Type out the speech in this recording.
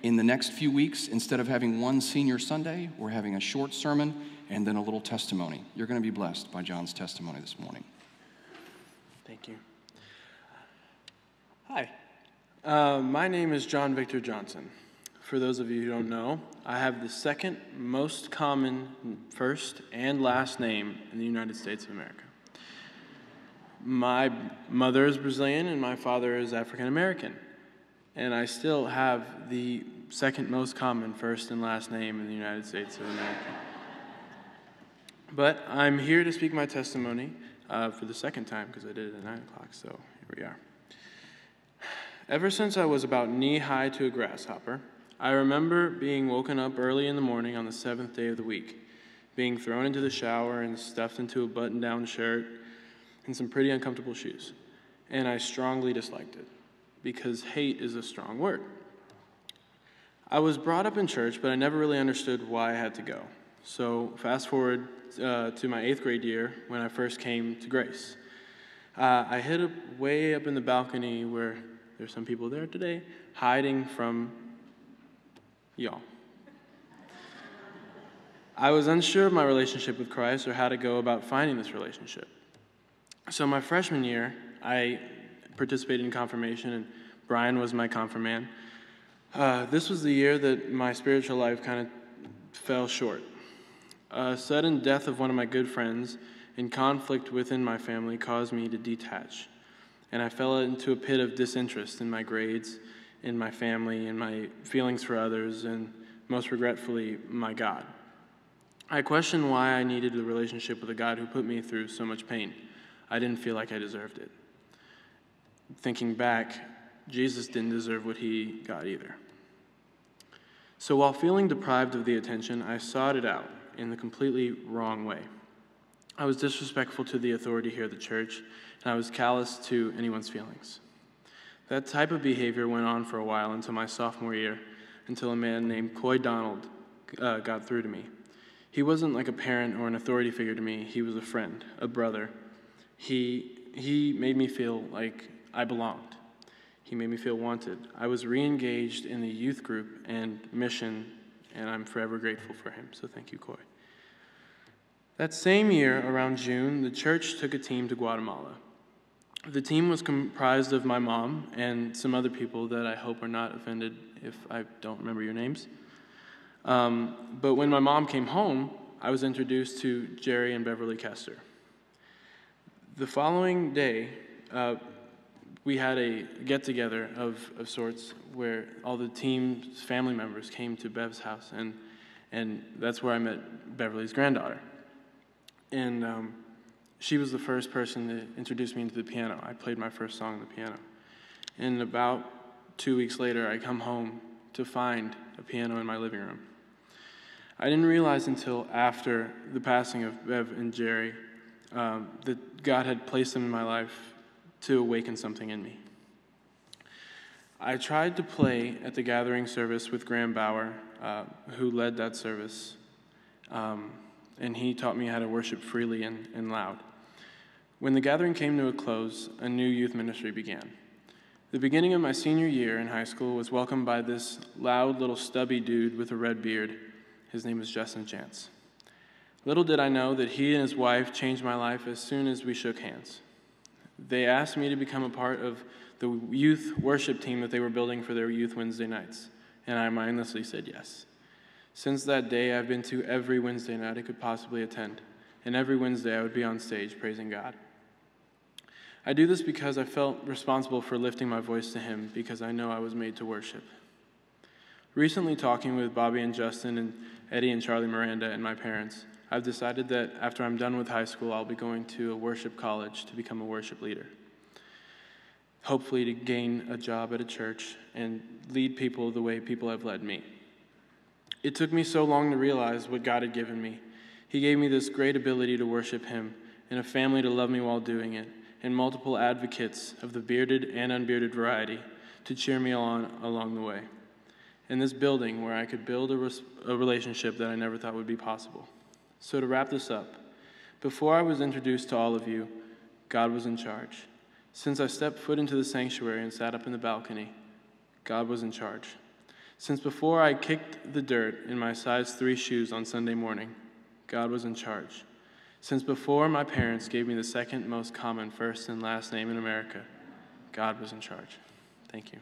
In the next few weeks, instead of having one senior Sunday, we're having a short sermon and then a little testimony. You're going to be blessed by John's testimony this morning. Thank you. Hi. My name is John Victor Johnson. For those of you who don't know, I have the second most common first and last name in the United States of America. My mother is Brazilian and my father is African American. And I still have the second most common first and last name in the United States of America. But I'm here to speak my testimony for the second time because I did it at 9 o'clock, so here we are. Ever since I was about knee-high to a grasshopper, I remember being woken up early in the morning on the 7th day of the week, being thrown into the shower and stuffed into a button-down shirt and some pretty uncomfortable shoes. And I strongly disliked it, because hate is a strong word. I was brought up in church, but I never really understood why I had to go. So fast forward to my 8th grade year when I first came to Grace. I hid up way up in the balcony where there's some people there today, hiding from y'all. I was unsure of my relationship with Christ or how to go about finding this relationship. So my freshman year, I participated in confirmation, and Brian was my confirmand. This was the year that my spiritual life kind of fell short. A sudden death of one of my good friends and conflict within my family caused me to detach, and I fell into a pit of disinterest in my grades, in my family, in my feelings for others, and most regretfully, my God. I questioned why I needed a relationship with a God who put me through so much pain. I didn't feel like I deserved it. Thinking back, Jesus didn't deserve what he got either. So while feeling deprived of the attention, I sought it out in the completely wrong way. I was disrespectful to the authority here at the church, and I was callous to anyone's feelings. That type of behavior went on for a while until my sophomore year, until a man named Coy Donald got through to me. He wasn't like a parent or an authority figure to me. He was a friend, a brother. He made me feel like I belonged. He made me feel wanted. I was re-engaged in the youth group and mission, and I'm forever grateful for him, so thank you, Coy. That same year, around June, the church took a team to Guatemala. The team was comprised of my mom and some other people that I hope are not offended if I don't remember your names. But when my mom came home, I was introduced to Jerry and Beverly Kester. The following day, we had a get-together of sorts where all the team's family members came to Bev's house, and that's where I met Beverly's granddaughter. And she was the first person to introduce me into the piano. I played my first song on the piano. And about 2 weeks later, I come home to find a piano in my living room. I didn't realize until after the passing of Bev and Jerry that God had placed them in my life to awaken something in me. I tried to play at the gathering service with Graham Bauer, who led that service, and he taught me how to worship freely and loud. When the gathering came to a close, a new youth ministry began. The beginning of my senior year in high school was welcomed by this loud little stubby dude with a red beard. His name was Justin Chance. Little did I know that he and his wife changed my life as soon as we shook hands. They asked me to become a part of the youth worship team that they were building for their youth Wednesday nights, and I mindlessly said yes. Since that day, I've been to every Wednesday night I could possibly attend, and every Wednesday I would be on stage praising God. I do this because I felt responsible for lifting my voice to Him, because I know I was made to worship. Recently, talking with Bobby and Justin and Eddie and Charlie Miranda and my parents, I've decided that after I'm done with high school, I'll be going to a worship college to become a worship leader. Hopefully to gain a job at a church and lead people the way people have led me. It took me so long to realize what God had given me. He gave me this great ability to worship Him, and a family to love me while doing it, and multiple advocates of the bearded and unbearded variety to cheer me on along the way. And this building where I could build a relationship that I never thought would be possible. So to wrap this up, before I was introduced to all of you, God was in charge. Since I stepped foot into the sanctuary and sat up in the balcony, God was in charge. Since before I kicked the dirt in my size 3 shoes on Sunday morning, God was in charge. Since before my parents gave me the second most common first and last name in America, God was in charge. Thank you.